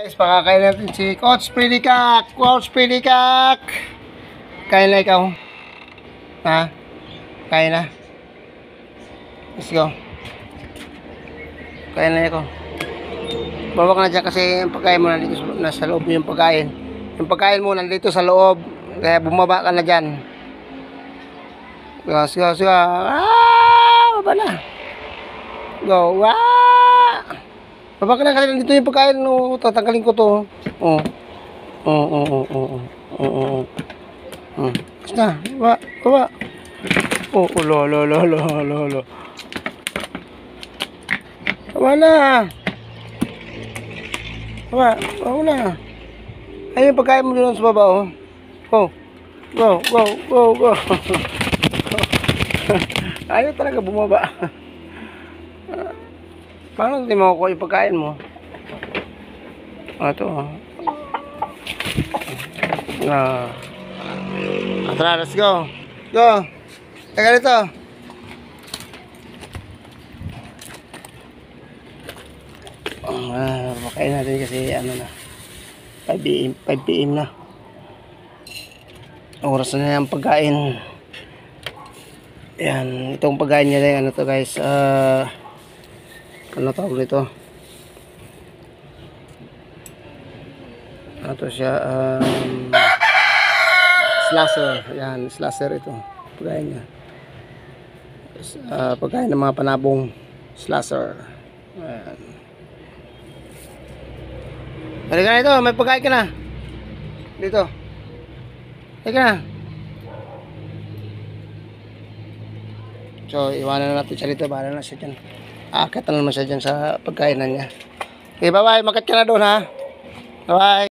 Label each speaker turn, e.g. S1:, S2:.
S1: Guys, pakakain natin si Coach Pilikak. Coach Pilikak. Kain na ikaw. Ha? Kain na. Let's go. Kain na ikaw. Bawa ka na dyan kasi yung pagkain mo nandito nasa loob yung pagkain. Yung pagkain mo nandito sa loob. Kaya bumaba ka na dyan. Go, go, go. Baba na. Go. Baba ka na kasi nandito yung pagkain. No, tatanggalin ko to. Basta. Baba. Lo. Baba na. Baba na. Ayun yung pagkain mo doon sa baba, Go. Ayaw talaga bumaba. Paano hindi mo ako yung pagkain mo? Ito. Tara, let's go. Go. Teka dito. Makain natin kasi ano na. 5 PM na. Oras na yung pagkain. Yan, itong pagkain niya din, ano to guys, ano tawag nito? Ano to siya, slasher. Yan, slasher ito. Pagkain niya. Pagkain ng mga panabong slasher. Ayan. Halika na ito, may pagkain ka na. Dito. Halika na. So, iwanan na natin siya dito. Bahala na siya dyan. Akit na naman siya dyan sa pagkainan niya. Okay, bye-bye. Makat ka na doon, ha? Bye-bye.